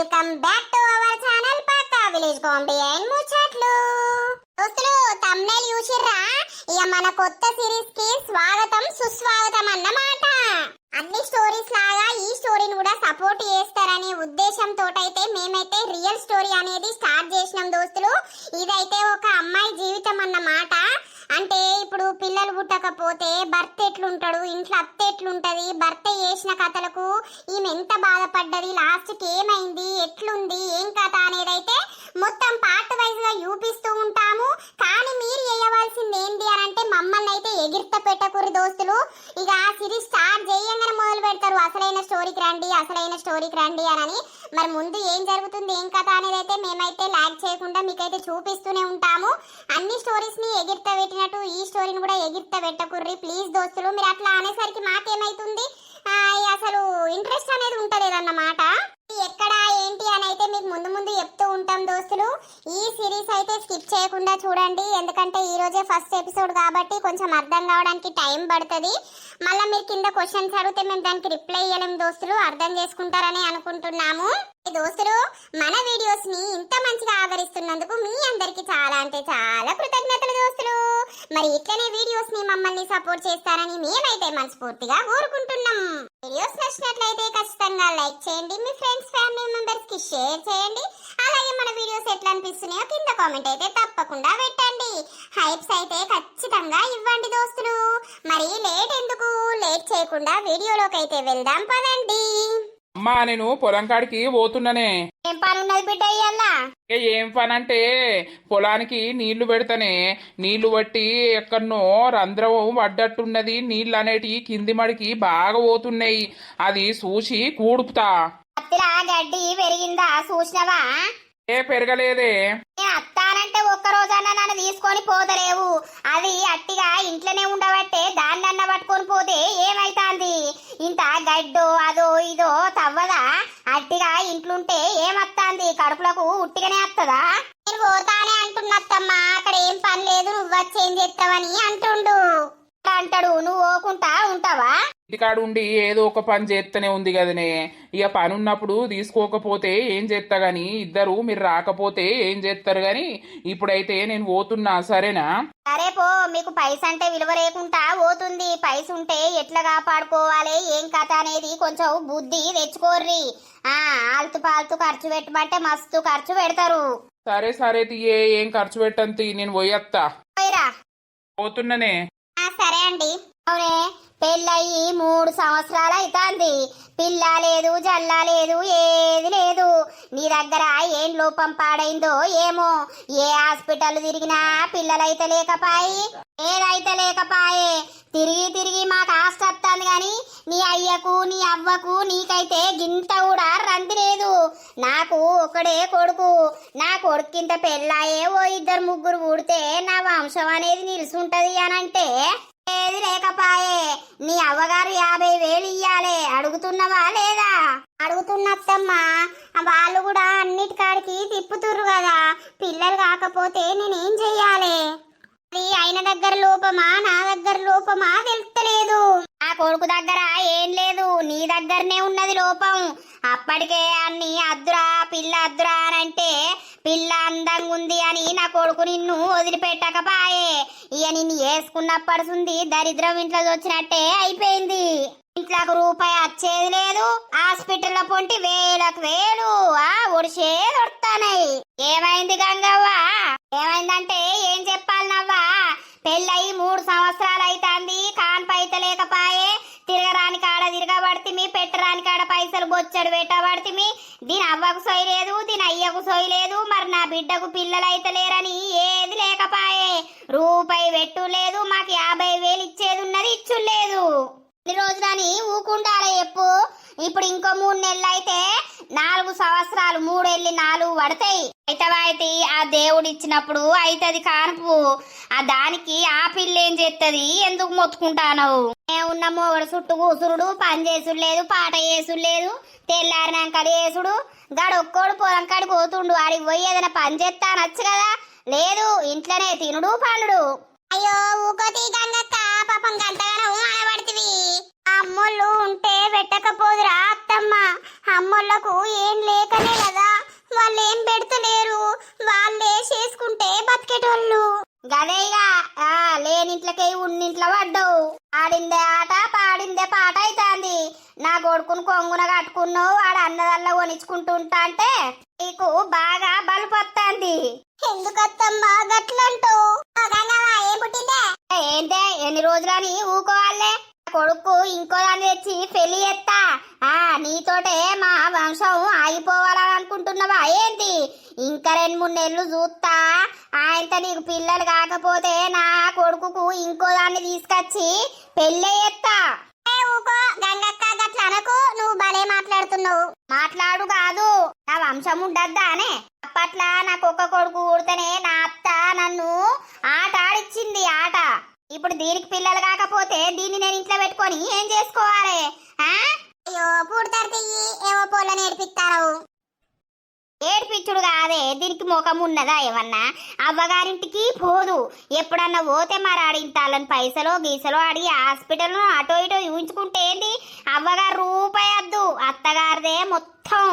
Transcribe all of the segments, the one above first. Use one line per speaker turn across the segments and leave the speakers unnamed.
Welcome back to our channel పక్కా village comedy and ముచ్చట్లు. దోస్తులు తమ్నెల్ చూసిర్రా? ఇక మన కొత్త సిరీస్ కి స్వాగతం సుస్వాగతం అన్నమాట. అన్ని స్టోరీస్ లాగా ఈ స్టోరీని కూడా సపోర్ట్ చేస్తారనే ఉద్దేశంతో అయితే మేమైతే రియల్ స్టోరీ అనేది స్టార్ట్ చేసినాం దోస్తులు. ఇదైతే ఒక అమ్మాయి జీవితం అన్నమాట. అంటే ఇప్పుడు పిల్లలు పుట్టకపోతే భర్త ఎట్లుంటాడు, ఇంట్లో అత్త ఎట్లుంటది, భర్త చేసిన కథలకు ఈమె ఎంత బాధపడ్డది, లాస్ట్కి ఏమైంది, ఎట్లుంది, ఏం కథ అనేది అయితే మొత్తం పార్ట్ వైజ్ గా చూపిస్తూ ఉంటాము. కానీ మీరు చేయవలసింది ఏంటి అని అంటే మమ్మల్ని అయితే ఎగిర్త పెట్టకూరి దోస్తులు. ఇక ఆ సిరీస్ స్టార్ట్ చేయంగానే మొదలు పెడతారు అసలైన స్టోరీకి రండి అని. మరి ముందు ఏం జరుగుతుంది, ఏం కథ అనేది అయితే మేమైతే లాగ్ చేయకుండా మీకైతే చూపిస్తూనే ఉంటాము. అన్ని స్టోరీస్ ని ఎగిర్త పెట్టినట్టు ఈ స్టోరీని కూడా ఎగిర్త పెట్టకుర్రి ప్లీజ్ దోస్తులు. మీరు అట్లా అనేసరికి మాకేమైతుంది, అసలు ఇంట్రెస్ట్ అనేది ఉంటలేదన్నమాట. ఎక్కడ ఏంటి అని అయితే మీకు ముందు ముందు చెప్తూ ఉంటాం దోస్తులు. ఈ సిరీస్ అయితే స్కిప్ చేయకుండా చూడండి, ఎందుకంటే ఈ రోజే ఫస్ట్ ఎపిసోడ్ కాబట్టి కొంచెం అర్థం కావడానికి టైం పడుతుంది. మళ్ళీ మీరు కింద క్వశ్చన్స్ అడిగితే మేము దానికి రిప్లై ఇవ్వలేము దోస్తులు, అర్థం చేసుకుంటారని అనుకుంటున్నాము. దోస్తులు మన వీడియోస్ ని ఇంత మంచిగా ఆదరిస్తున్నందుకు మీ అందరికి చాలా అంటే చాలా కృతజ్ఞతలు దోస్తులు. మరి ఇట్లనే వీడియోస్ ని మమ్మల్ని సపోర్ట్ చేస్తారని మేమైతే మనస్ఫూర్తిగా కోరుకుంటున్నాం. వీడియోస్ నచ్చినట్లయితే ఖచ్చితంగా లైక్ చేయండి, మీ ఫ్రెండ్స్ ఫ్యామిలీ మెంబర్స్ కి షేర్ చేయండి. అలాగే మన వీడియోస్ ఎట్లా అనిపిస్తున్నాయో కింద కామెంట్ అయితే తప్పకుండా పెట్టండి. హైప్స్ అయితే ఖచ్చితంగా ఇవ్వండి దోస్తులు. మరి లేట్ చేయకుండా వీడియోలోకి అయితే వెళ్దాం పదండి.
అమ్మా నేను పొలం కాడికి పోతున్నానే.
ఏం పని ఉన్నది బిడ్డ ఇయ్యాల?
ఏం పని అంటే పొలానికి నీళ్లు పెడతానే. నీళ్లు బట్టి ఎక్కడనో రంధ్రం పడ్డట్టున్నది, నీళ్లు అనేటివి కింది మడికి బాగా పోతున్నాయి. అది చూసి కూడుపుతా.
అత్తిలా గడ్డి పెరిగిందా చూసినవా?
పెరగలేదే.
అత్తానంటే ఒక్క రోజన్నా నన్ను తీసుకొని పోతలేవు. అది అట్టిగా ఇంట్లోనే ఉండబట్టే దాన్నన్న పట్టుకొని పోతే ఏమైతాంది? ఇంత గడ్డో అదో ఇదో తవ్వదా? అట్టిగా ఇంట్లుంటే ఏమత్తాంది? కడుపులకు ఉట్టిగానే వస్తుందా? నేను పోతానే అంటున్నత్తమ్మా, అక్కడ ఏం పని లేదు, నువ్వు వచ్చేం చేస్తావని అంటాడు. నువ్వు పోకుంటా ఉంటావా?
ఇంటికాడు ఉండి ఏదో ఒక పని చేస్తూనే ఉంది కదనే. ఇక పని ఉన్నప్పుడు తీసుకోకపోతే ఏం చేస్తా గాని, ఇద్దరు మీరు రాకపోతే ఏం చేస్తారు గాని, ఇప్పుడైతే నేను పోతున్నా సరేనా?
సరే పో, మీకు పైస అంటే విలువ లేకుండా పోతుంది. పైస ఉంటే ఎట్లా కాపాడుకోవాలి ఏం కథ అనేది కొంచెం బుద్ధి తెచ్చుకోర్రి. ఆల్తు పాల్తు ఖర్చు పెట్టమంటే మస్తు ఖర్చు పెడతారు.
సరే తీయే, ఏం ఖర్చు పెట్టంతి, నేను పోయేత్తా. పోతున్ననే.
సరే అండి. అవునే, పెళ్ళయి 3 సంవత్సరాలు అవుతాంది. పిల్ల లేదు, జల్లా లేదు, ఏది లేదు. నీ దగ్గర ఏం లోపం పాడైందో ఏమో. ఏ హాస్పిటల్ తిరిగినా పిల్లలైతే లేకపాయి, ఏదైతే లేకపాయే. తిరిగి మాకు ఆస్తి వస్తుంది గాని నీ అయ్యకు నీ అవ్వకు నీకైతే గింత కూడా రంది లేదు. నాకు ఒకడే కొడుకు. నా కొడుకింత పెళ్ళాయే ఓ 2-3 పుడితే నా వంశం అనేది నిలుసుంటది అనంటే ఏది లేకపాయే. నీ అవ్వగారు 50,000 ఇయ్యాలే, అడుగుతున్నవా లేదా? అడుగుతున్నత్తమ్మా, వాళ్ళు కూడా అన్నిటికాడికి తిప్పుతుర్రు కదా. పిల్లలు కాకపోతే నేనేం చెయ్యాలి? ఆయన దగ్గర లోపమా నా దగ్గర లోపమా తెలుస్తలేదు. ఆ కొడుకు దగ్గర ఏం లేదు, నీ దగ్గరనే ఉన్నది లోపం. అప్పటికే అన్ని అద్దురా పిల్ల అద్దురా అని అంటే పిల్ల అందంగా ఉంది అని నా కొడుకు నిన్ను వదిలిపెట్టకపాయే. ఇక నిన్ను వేసుకున్నప్పడుంది దరిద్రం ఇంట్లో వచ్చినట్టే అయిపోయింది. ఇంట్లోకి రూపాయి వచ్చేది లేదు, హాస్పిటల్లో పొంటి వేలకు వేలు ఒడిసే దొరుకుతాయి. ఏమైంది గంగవ్వ? ఏమైందంటే ఏం చెప్పాలనవ్వా? పెళ్ళయి 3 సంవత్సరాలు అవుతాంది, కాన్పైత లేకపాయే. తిరగరాని కాడ తిరగబడితిమి, పెట్టరాని కాడ పైసలు బొచ్చడు పెట్టబడితిమి. దీని అవ్వకు సొయ్యి లేదు, దీని అయ్యకు సొయ్యి లేదు. మరి నా బిడ్డకు పిల్లలైతే లేరని ఏది లేకపాయే. రూపాయి పెట్టు లేదు, మాకు 50,000 ఇచ్చేది ఉన్నది, ఇచ్చులేదు. ఇన్ని రోజులని ఊకుండాలి చెప్పు. ఇప్పుడు ఇంకో 3 నెలలు అయితే 4 సంవత్సరాలు, 3 వెళ్ళి 4 పడతాయి. అయితే ఆ దేవుడు ఇచ్చినప్పుడు అయితది కానుపు. దానికి ఆ పిల్ల ఏం చేస్తుంది? ఎందుకు మొత్తుకుంటానవు? ఉన్న మొగడు చుట్టూ కూసురుడు, పని చేసుడు లేదు, పాట చేసుడు లేదు. తెల్లారినాక చేసుడు. గడొక్కోడు పొలం కాడికి పోతుండు. ఆడికి పోయి ఏదైనా పని చేస్తానొచ్చు కదా. లేదు, ఇంట్లోనే తినుడు పండుడు. అయ్యో ఊకోతి గంగక్క, పాపం గంతగానో అనబడితివి. అమ్మోళ్ళు ఉంటే పెట్టకపోదురా అత్తమ్మ. అమ్మోళ్ళకు ఏం లేకనే కదా వాళ్ళు ఏం పెడతలేరు, వాళ్ళే చేసుకుంటే బతికేటోళ్ళు. గదేగా లేనింట్లకే ఉన్నింట్లో పడ్డావు. ఆడిందే ఆట పాడిందే పాట అవుతాంది. నా కొడుకును కొంగున కట్టుకున్నావు, వాడు అన్నదల్లా కొనిచ్చుకుంటుంటా అంటే నీకు బాగా బలుపొత్తాంది. ఎందుకత్తమ్మా గట్లంటూ? ఏంటే ఎన్ని రోజులని ఊకోవాలే? కొడుకు ఇంకో దాన్ని తెచ్చి పెళ్లి చేస్తా. నీతోటే మా వంశం ఆగిపోవాలని అనుకుంటున్నావా ఏంటి? ఇంకా 2-3 నెలలు చూస్తా. ఆయనతో నీకు పిల్లలు కాకపోతే నా కొడుకుకు ఇంకో దాన్ని తీసుకొచ్చి పెళ్లి చేస్తా. గంగక్క గట్లనకు, నువ్వు భలే మాట్లాడుతున్నావు. మాట్లాడు కాదు, నా వంశం ఉండద్దా అనే. అప్పట్లా నాకు ఒక్క కొడుకు ఊడితేనే నా అత్త నన్ను ఆట ఆడిచ్చింది ఆట. ఇప్పుడు దీనికి పిల్లలు కాకపోతే దీన్ని నేను ఇంట్లో పెట్టుకొని ఏం చేసుకోవాలి? అయ్యో పూడతారు ఏమో పోల నేర్పిస్తారు. ఏడ్పిచ్చుడు కాదే, దీనికి ముఖం ఉన్నదా ఏమన్నా? అవ్వగారింటికి పోదు. ఎప్పుడన్నా పోతే మరి ఆడింతాలని పైసలో గీసలో అడిగి హాస్పిటల్ అటో ఇటో ఊహించుకుంటే ఏంది? అవ్వగారు రూపాయద్దు, అత్తగారిదే మొత్తం.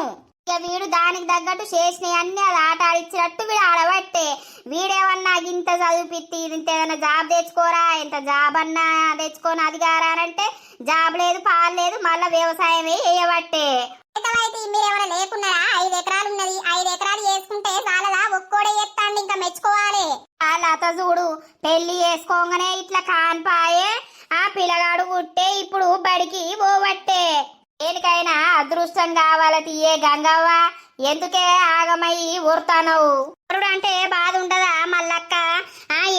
ఇక వీడు దానికి తగ్గట్టు చేసినవి అన్ని అది ఆట ఆడిచ్చినట్టు వీడు ఆడబట్టే. వీడేమన్నా ఇంత చదివిపిత్తి ఇంత ఏదైనా జాబ్ తెచ్చుకోరా, ఇంత జాబ్ అన్నా తెచ్చుకొని అది కారానంటే జాబ్ లేదు పాలు లేదు, మళ్ళా వ్యవసాయమే చేయబట్టే. మీరేమైనా లేకున్నారా? 5 ఎకరాలు ఉన్నది, 5 ఎకరాలు చేసుకుంటే చాలదా? ఒక్కోడే చేస్తాండి, ఇంకా మెచ్చుకోవాలి. లత చూడు, పెళ్లి చేసుకోగానే ఇట్లా కాన్పాయే. ఆ పిల్లగాడు పుట్టే ఇప్పుడు బడికి పోవట్టే. దేనికైనా అదృష్టం కావాల తీయే గంగవ్వ. ఎందుకే ఆగమయ్యి ఊరుతానవు? అంటే బాధ ఉండదా మల్లక్క?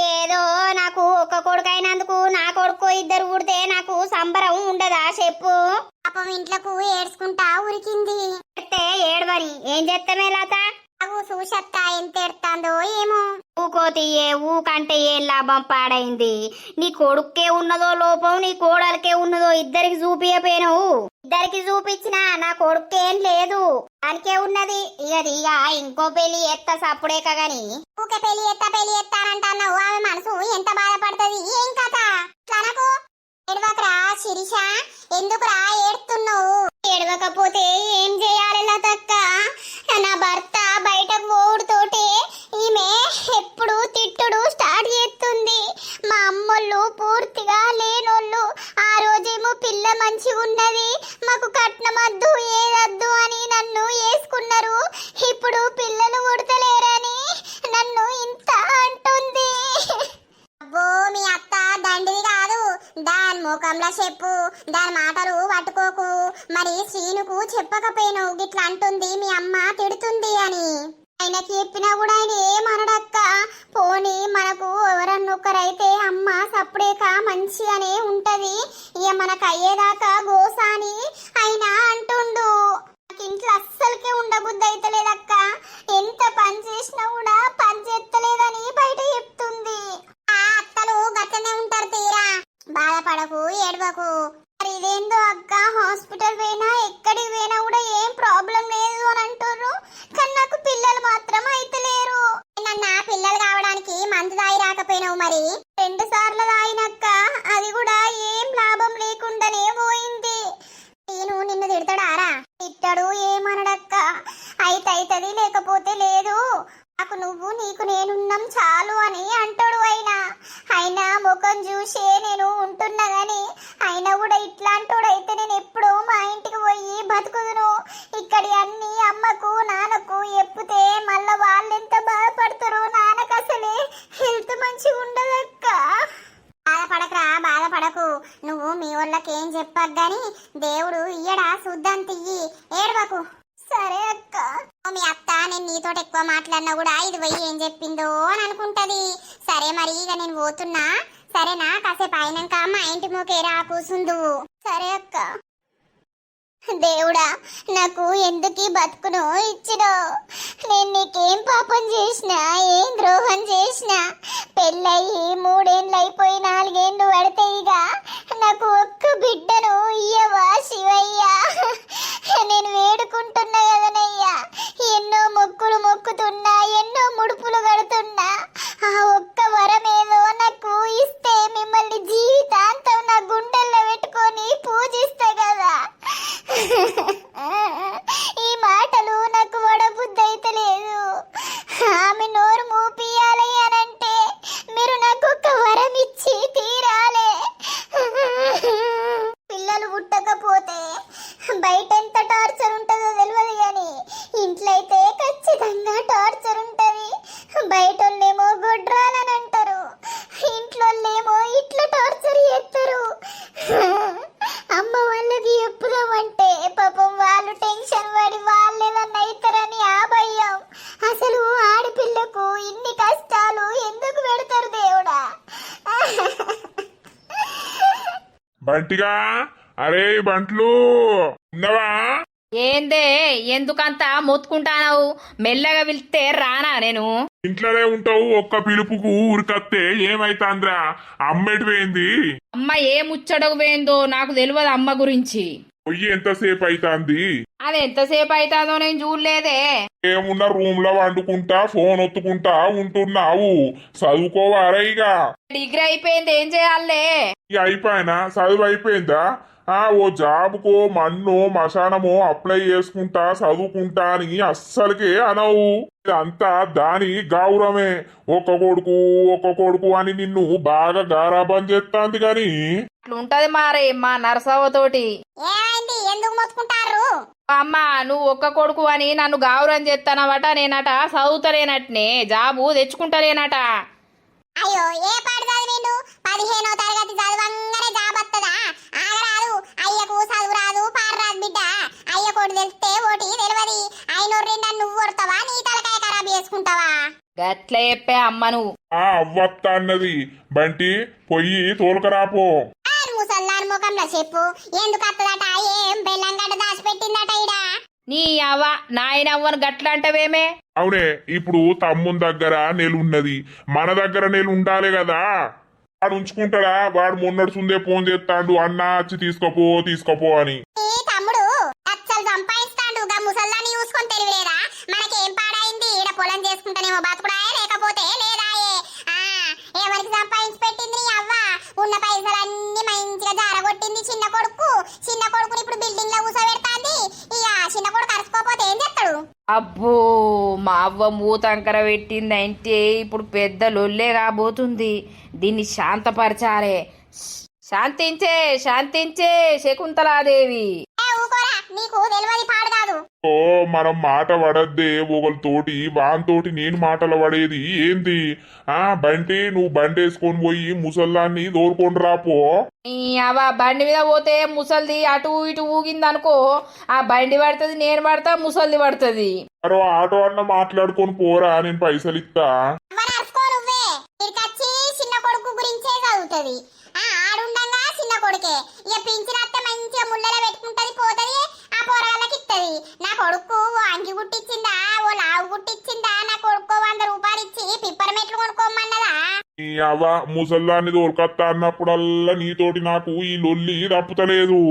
ఏదో నాకు ఒక్క కొడుకైనందుకు నా కొడుకు 2 పుడితే నాకు సంబరం ఉండదా చెప్పు? పాపం ఇంట్లోకు ఏడ్చుకుంటా ఉరికింది. ఏడవని ఏం చేస్తామే లత? చూసత్తా ఎంత ఎడతాందో ఏమో. ఊకోతీయే, ఊకంటే ఏం లాభం? పాడైంది. నీ కొడుక్కే ఉన్నదో లోపం, నీ కోడలకే ఉన్నదో ఇద్దరికి చూపియపోయినవు. ఇద్దరికి చూపించినా నా కొడుకేం లేదు, దానికే ఉన్నది. ఇక ఇంకో పెళ్లి ఎత్తా సప్పుడేక గాని ఊకే పెళ్లి ఎత్తానంటున్నావు. ఆమె మనసు ఎంత బాధపడుతుంది? ఏం కథ తనకు? ఎడవకరా శిరీష, ఎందుకురా ఏడుతున్నావు? ఎడవకపోతే ఏం చేయాలి లతక్క? నా భర్త బయటకు పోవుడుతోటే ఈమె ఎప్పుడు తిట్టుడు స్టార్ట్ చేస్తుంది. మా అమ్మోళ్ళు పూర్తిగా లేనోళ్ళు. ఆ రోజేమో పిల్ల మంచిగా ఉన్నది, మాకు కట్నమద్దు ఏదద్దు అని నన్ను వేసుకున్నారు. ఇప్పుడు పిల్లలు ఉడతలేరని నన్ను ఇంత అంటుంది. అబ్బో మీ అత్త దండిది కాదు, దాని ముఖంలో చెప్పు, దాని మాటలు పట్టుకోకు. మరి శ్రీనుకు చెప్పకపోయినావు గిట్లా అంటుంది మీ అమ్మ తిడుతుంది అని. ఆయనకి చెప్పినా కూడా ఆయన ఏమనడక్క. పోనీ మనకు ఎవరన్నొక్కరైతే అమ్మ సప్పుడేక మంచిగానే ఉంటది, ఇక మనకు అయ్యేదాకా గోసాని ఆయన అంటుండు. ఇంట్లో అస్సలకే ఉండబుద్ధి అయితలేదక్క. ఎంత పని చేసినా కూడా పని చేస్తలేదని బయట చెప్తుంది. ఆ అత్తలు గట్లనే ఉంటారు తీరా. బాధపడకు, ఏడవకు. మరి ఇదేందో అక్క, హాస్పిటల్ పోయినా ఎక్కడికి పోయినా కూడా ఏం ప్రాబ్లం లేదు అని అంటారు, కానీ నాకు పిల్లలు మాత్రం అయితలేరు. నన్ను పిల్లలు కావడానికి మందు తాగి రాకపోయినావు, మరి 2 సార్లు తాగినక్క, అది కూడా ఏం లాభం లేకుండానే పోయింది. నేను నిన్ను తిడతాడారా? తిట్టాడు, ఏమనడక్క. అయితది లేకపోతే లేదు, నాకు నువ్వు నీకు నేనున్నాం చాలు అని అంటాడు. అయినా ముఖం చూసే నేను ఉంటున్నా గాని అయినా కూడా ఇట్లాంటోడైతే నేను ఎప్పుడో మా ఇంటికి పోయి బతుకుదును. ఇక్కడి అన్ని అమ్మకు నాన్నకు ఎప్పితే మళ్ళా వాళ్ళెంత బాధపడతారు. నాన్నకు అసలే హెల్త్ మంచిగా ఉండదక్క. బాధపడకరా, బాధపడకు. నువ్వు మీ వాళ్ళకేం చెప్పకు గాని దేవుడు ఇయ్యడా చూద్దాం, తియ్యి, ఏడవకు. సరే అక్క. మీ అత్త నేను నీతో ఎక్కువ మాట్లాడినా కూడా ఇది పోయి ఏం చెప్పిందో అని అనుకుంటది. సరే మరి ఇక నేను పోతున్నా, సరేనా? కాసేపు అయినాక మా ఇంటి మూకేరా కూసుందు. సరే అక్క. దేవుడా, నాకు ఎందుకు బతుకును ఇచ్చినో? నేను నీకేం పాపం చేసినా, ఏం ద్రోహం చేసినా? పెళ్ళయి 3 ఏళ్ళు అయిపోయి 4 ఏళ్ళు పడతాయిగా. నాకు ఒక్క బిడ్డను ఇయ్యవా శివయ్యా? నేను వేడుకుంటున్నా కదనయ్యా, ఎన్నో మొక్కులు మొక్కుతున్నా, ఎన్నో ముడుపులు కడుతున్నా. ఆ ఒక్క వరం ఏదో నాకు ఇస్తే మిమ్మల్ని జీవితాంతం నా గుండెల్లో పెట్టుకొని పూజ
బంటిగా అరే బంట్లు ఉన్నవా?
ఏందే ఎందుకంత మొత్తుకుంటానవు? మెల్లగా పిలిస్తే రానా నేను?
ఇంట్లోనే ఉంటావు, ఒక్క పిలుపుకు ఊరికత్తే ఏమైతాంద్రా? అమ్మేటి పోయింది?
అమ్మ ఏ ముచ్చటకు పోయిందో నాకు తెలియదు అమ్మ గురించి.
పొయ్యి ఎంతసేపు అయితాంది?
అది ఎంతసేపు అవుతుందో నేను చూడలేదే.
ఏమున్నా రూమ్ లో వండుకుంటా ఫోన్ ఒత్తుకుంటా ఉంటున్నావు. చదువుకోవారా ఇక?
డిగ్రీ అయిపోయింది, ఏం చేయాలే?
ఇక అయిపోయినా చదువు అయిపోయిందా? ఓ జాబుకో మన్నో మశానమో అప్లై చేసుకుంటా చదువుకుంటా అని అస్సలకే అనవు. ఇదంతా దాని గౌరవమే. ఒక్క కొడుకు అని నిన్ను బాగా గారాబం చేస్తాంది గాని
అట్లుంటది మారే మా నరసవ్వతోటి.
ఏమైంది, ఎందుకు మొత్తుకుంటారు?
అమ్మ నువ్వు ఒక్క కొడుకు అని నన్ను గౌరవం చేస్తానవట, నేనట చదువుతలేనట్నే జాబు తెచ్చుకుంటలేనట.
అయ్యో ఏ పాడు చదివిండు? 15వ తరగతి చదవంగానే జాబ్ వస్తుందా? ఆగరాదు, అయ్యకు చదువు రాదు పారరాదు బిడ్డ. అయ్య కోటి తెలిస్తే ఓటి తెలియదు. అయినోర్రిండా నువ్వు కొడతావా, నీ తలకాయ ఖరాబ్ చేసుకుంటావా?
గట్ల చెప్పే అమ్మ నువ్వు.
అవ్వత్త అన్నది. బంటి పొయ్యి తోలుకరాపో.
ముసల్లాన్ ముఖంలో చెప్పు, ఎందుకు వస్తుందట? ఏం బెల్లంగడ్డ దాచిపెట్టిందట ఈడ?
నీ అవ్వ నాయనవ్వను గట్ల అంటవేమే?
అవునే, ఇప్పుడు తమ్ముని దగ్గర నెలున్నది, మన దగ్గర నెలు ఉండాలి కదా. వాడు ఉంచుకుంటాడా? వాడు మొన్నడుసుందే ఫోన్ చేస్తాడు, అన్న వచ్చి తీసుకోపో అని.
ఈ తమ్ముడు అచ్చలు సంపాదిస్తాడు, గా ముసల్లాన్ని చూసుకొని తెలియలేదా? మనకేం పాడైంది? ఈడ పొలం చేసుకుంటానేమో బతుకుడాయే, లేకపోతే లేదాయే. ఎవరికి సంపాదించి పెట్టింది నీ అవ్వ? ఉన్న పైసలన్నీ మంచిగా జారగొట్టింది చిన్న కొడుకుని ఇప్పుడు బిల్డింగ్ లో కూసోబెడతాంది. ఇక చిన్న కొడుకు అరుచుకోపోతే ఏం చేస్తాడు?
అబ్బో మా అవ్వ మూతంకర పెట్టిందంటే ఇప్పుడు పెద్ద లొల్లే కాబోతుంది. దీన్ని శాంతపరచాలే. శాంతించే శకుంతలాదేవి.
ఊకోరా, నీకు తెలియదు పాడు కాదు.
మనం మాట పడద్దే ఒకరితోటి, వానితోటి నేను మాటలు పడేది ఏంది? బంటి నువ్వు బండి వేసుకొని పోయి ముసల్లాన్ని దోరుకొని రాపో.
నీ అవ్వ బండి మీద పోతే ముసల్ది అటు ఇటు ఊగిందనుకో, ఆ బండి పడుతుంది, నేను పడతా, ముసల్ది పడుతుంది.
మరో ఆటో అన్న మాట్లాడుకొని పోరా, నేను పైసలు ఇస్తా.
నువ్వే ఇక్కడికొచ్చి చిన్న కొడుకు గురించే చదువుతుంది. ఆడుండంగా చిన్న కొడుకే ఇక పింఛనత్తే మంచిగా ముళ్ళలో పెట్టుకుంటది, పోతది, ఆ పోరగాళ్ళకి ఇత్తది. నా కొడుకు ఓ అంగి గుట్టిచ్చిందా, ఓ లావు గుట్టిచ్చిందా? నా కొడుకు 100 రూపాయలు ఇచ్చి పిప్పర్ మెట్లు కొనుక్కోమన్నదా?
నీ అవ్వ ముసల్లాన్ని దోరుకత్తా అన్నప్పుడల్లా నీతోటి నాకు ఈ లొల్లి తప్పుతలేదు.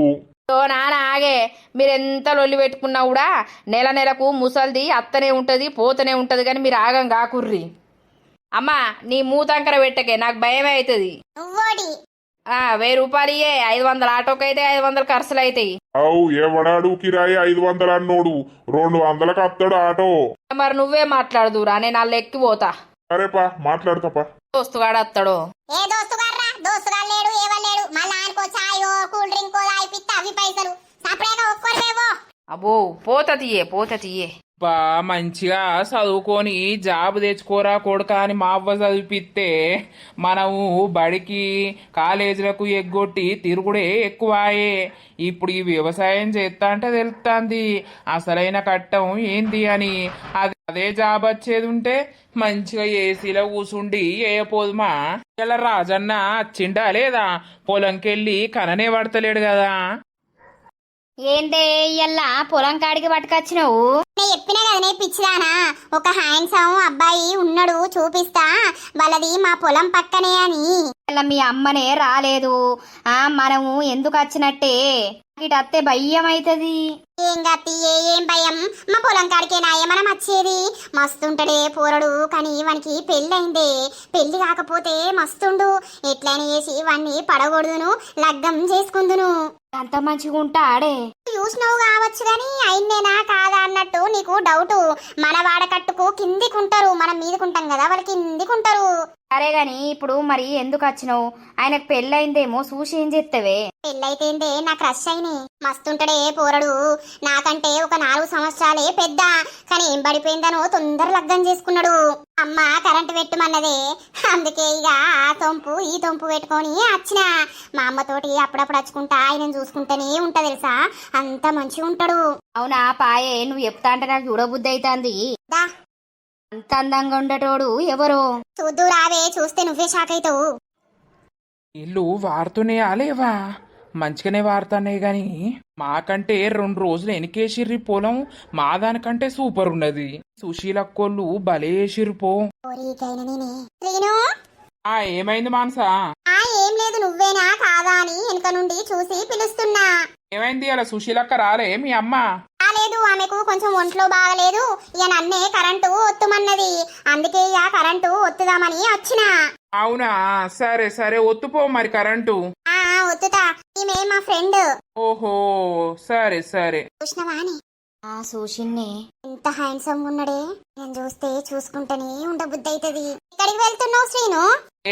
ఓ నాన్న ఆగే, మీరెంత లొల్లి పెట్టుకున్నా కూడా నెలకు ముసల్ది అత్తనే ఉంటది, పోతనే ఉంటది, కానీ మీరు ఆగం కాకుర్రి. అమ్మా నీ మూతంకర పెట్టకే, నాకు భయమే అవుతుంది.
నువ్వోటి
1000 రూపాయలు ఇయ్యే, 500 ఆటోకి అయితే 500 ఖర్చులు అవుతాయి.
అవు ఎవడాడు కిరాయి 500 అన్నోడు 200లకు అత్తాడు ఆటో.
మరి నువ్వే మాట్లాడుదురా, నేను వాళ్ళు ఎక్కిపోతా.
సరేపా మాట్లాడతాపా.
దోస్తుగాడు అత్తాడు.
ఏ దోస్తుగాడ్రా? దోస్తుగాడు లేడు, ఏవలేడు. మళ్ళా ఆయనకో చాయో కూల్ డ్రింకో తాగిపిస్తే అవి పైసలు సపరేగా ఒక్కొరేవో.
అబ్బో పోత తీయే.
బా మంచిగా చదువుకొని జాబ్ తెచ్చుకోరా కొడుక అని మా అవ్వ చదివిపిస్తే మనము బడికి కాలేజీలకు ఎగ్గొట్టి తిరుగుడే ఎక్కువాయే. ఇప్పుడు ఈ వ్యవసాయం చేస్తా అంటే తెలుస్తుంది అసలైన కట్టం ఏంది అని. అదే జాబ్ వచ్చేది ఉంటే మంచిగా ఏసీలో కూసుండి ఏయపోదుమా. ఇలా రాజన్న వచ్చిండా లేదా? పొలంకెళ్ళి కననే పడతలేడు కదా.
ఏంటే ఇయ్యల్లా పొలం కాడికి పట్టుకొచ్చినావు? నేను చెప్పినా కదనే పిచ్చిదానా, ఒక హ్యాండ్సమ్ అబ్బాయి ఉన్నాడు చూపిస్తా, వాళ్ళది మా పొలం పక్కనే అని.
మీ అమ్మనే రాలేదు, మనము ఎందుకు వచ్చినట్టే? ఇటు అత్తే భయం అవుతుంది.
ఏం గతి ఏం భయం? మా పొలం కాడికేనా మనం వచ్చేది? మస్తుంటడే పోరడు, కానీ వానికి పెళ్ళైందే. పెళ్లి కాకపోతే మస్తుండు, ఎట్లయినా చేసి వాణ్ణి పడగొడుదును, లగ్గం చేసుకుందును.
అంత మంచిగా ఉంటాడే?
చూసినావు కావచ్చు గాని అయిందేనా కాదా అన్నట్టు నీకు డౌట్. మన వాడకట్టుకు కిందికుంటారు, మనం మీదకుంటాం కదా, వాళ్ళు కిందికుంటారు.
సరే గాని ఇప్పుడు మరి ఎందుకు వచ్చినావు? ఆయనకు పెళ్ళైందేమో చూసి ఏం చేస్తావే?
పెళ్ళైతేందే నా క్రష్ అయిని, మస్తుంటడే పోరడు. నాకంటే ఒక 4 సంవత్సరాలే పెద్ద, కానీ ఏం పడిపోయిందనో తొందర లగ్గం చేసుకున్నాడు. అమ్మ కరెంటు పెట్టమన్నదే, అందుకే ఇక ఆ తొంపు ఈ తొంపు పెట్టుకొని వచ్చిన. మా అమ్మతోటి అప్పుడప్పుడు వచ్చుకుంటా ఆయనను చూసుకుంటూనే ఉంటా తెలుసా, అంత మంచిగా ఉంటాడు.
అవునా పాయే, నువ్వు చెప్తా అంటే నాకు చూడబుద్ధి అవుతుంది.
దా
అంత అందంగా ఉండేటోడు ఎవరో?
చూద్దు రావే, చూస్తే నువ్వే షాక్ అవుతావు.
ఇల్లు వారుతున్నాయా లేవా? మంచిగానే వాడుతున్నాయి గాని మాకంటే 2 రోజులు ఎనికేసిర్రి పొలం మా దానికంటే సూపర్ ఉన్నది. సుశీలక్కోళ్ళు భలే వేసిర్రు పో.
శ్రీను
ఏమైంది మానసా?
ఏం లేదు, నువ్వేనా కాదా అని వెనక నుండి చూసి పిలుస్తున్నా.
ఏమైంది అలా సుశీలక్క రాలే మీ అమ్మ?
రాలేదు, ఆమెకు కొంచెం ఒంట్లో బాగలేదు. ఇక నన్నే కరెంటు ఒత్తుమన్నది, అందుకే ఇక కరెంటు ఒత్తుదామని వచ్చిన.
అవునా, సరే సరే ఒత్తుపో మరి కరెంటు.
ఒత్తుతా, ఈమె మా ఫ్రెండ్.
ఓహో సరే సరే.
చూసినవా అని చూసిన్నే ఎంత హ్యాండ్సమ్ ఉన్నాడే. నేను చూస్తే చూసుకుంటేనే ఉండబుద్ధి అవుతుంది. ఎక్కడికి వెళ్తున్నావు శ్రీను?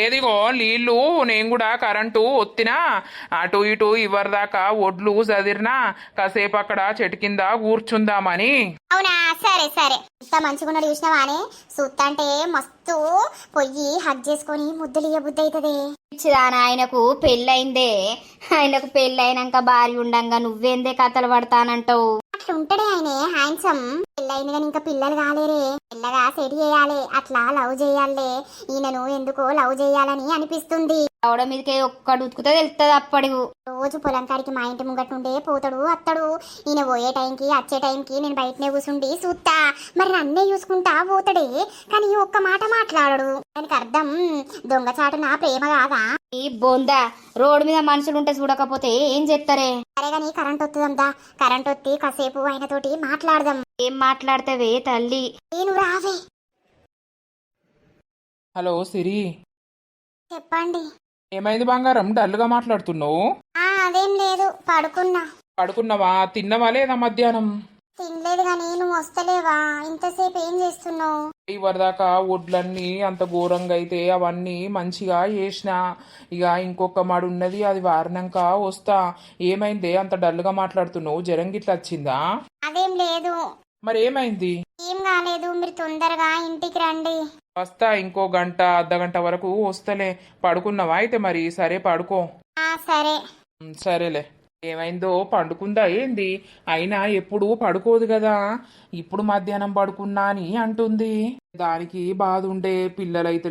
ఏదిగో నీళ్ళు నేను కూడా కరెంటు ఒత్తినా అటు ఇటు ఇవరిదాకా ఒడ్లు చదిరినా కాసేపు అక్కడ చెట్టు కింద కూర్చుందామని.
అవునా, సరే సరే. ఇంత మంచిగున్నాడు చూసినవానే, చూస్తంటే మస్తు పొయ్యి హగ్ చేసుకొని ముద్దులు ఇయ్యబుద్ధి అవుతుంది. ఆయనకు పెళ్ళయిందే, ఆయనకు పెళ్ళైనాక భార్య ఉండంగా నువ్వేందే కథలు పడతానంటావు? అట్లా ఉంటాడే ఆయన హ్యాండ్సమ్. పెళ్ళైంది కానీ ఇంకా పిల్లలు కాలేరే, పిల్లగా సెట్ చేయాలి, అట్లా లవ్ చేయాలే. ఈయనను ఎందుకో లవ్ చేయాలని అనిపిస్తుంది. ఆవిడ మీదకే ఒక్కడు ఉతుకుతే తెలుస్తుంది. అప్పడు రోజు పొలం కాడికి మా ఇంటి ముంగట నుండే పోతాడు అత్తడు. ఈయన పోయే టైంకి వచ్చే టైంకి నేను బయటనే కూర్చుండి చూస్తా. మరి నన్నే చూసుకుంటా పోతాడే, కానీ ఒక్క మాట మాట్లాడడు. దానికి అర్థం దొంగచాటు నా ప్రేమ కాదా? ఈ బొందా రోడ్డు మీద మనుషులు ఉంటే చూడకపోతే ఏం చెప్తారే? సరే గాని కరెంట్ వస్తుందా, కరెంట్ వత్తి కాసేపు ఆయనతోటి మాట్లాడదాం. ఏం మాట్లాడతావే తల్లి? నేను రావే.
హలో సిరి,
చెప్పండి.
ఏమైంది బంగారం డల్గా మాట్లాడుతున్నావు?
అదేం లేదు, పడుకున్నా.
పడుకున్నావా? తిన్నవా లేదా మధ్యాహ్నం?
తినలేదు గాని నువ్వు వస్తలేవా? ఇంతసేపు ఏం చేస్తున్నావు?
ఇవరిదాకా వడ్లన్నీ అంత ఘోరంగా అయితే అవన్నీ మంచిగా వేసిన. ఇక ఇంకొక మాడు ఉన్నది, అది వారినాక వస్తా. ఏమైంది అంత డల్గా మాట్లాడుతున్నావు? జ్వరం గిట్లా వచ్చిందా?
అదేం లేదు.
మరి ఏమైంది?
ఏం కాలేదు, మీరు తొందరగా ఇంటికి రండి.
వస్తా, ఇంకో గంట అర్ధగంట వరకు వస్తలే. పడుకున్నావా అయితే? మరి సరే పడుకో.
సరే.
సరేలే. ఏమైందో పండుకుందా ఏంది? అయినా ఎప్పుడు పడుకోదు కదా, ఇప్పుడు మధ్యాహ్నం పడుకున్నా అని అంటుంది. దానికి బాధ ఉండే, పిల్లలైతే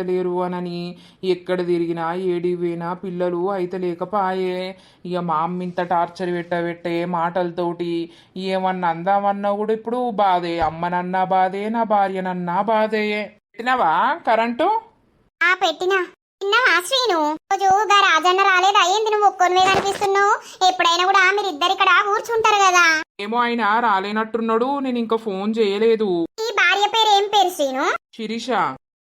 లేరు అనని ఎక్కడ తిరిగినా ఏడిపోయినా పిల్లలు అయితే లేకపాయే. ఇక మా అమ్మ ఇంత టార్చర్ పెట్టే మాటలతోటి ఏమన్నా అందామన్నా కూడా ఇప్పుడు బాధే. అమ్మనన్నా బాధే, నా భార్యనన్నా బాధే. పెట్టినావా కరెంటు?
పెట్టినా. తిన్నావా శ్రీను? రోజు రాజన్న రాలేదు, అయ్యింది నువ్వు ఒక్కొనివే కనిపిస్తున్నావు. ఎప్పుడైనా కూడా మీరిద్దరు ఇక్కడ కూర్చుంటారు కదా.
ఏమో ఆయన రాలేనట్టున్నాడు, నేను ఇంకా ఫోన్ చేయలేదు.
ఈ భార్య పేరు ఏం పేరు శ్రీను?
శిరీష.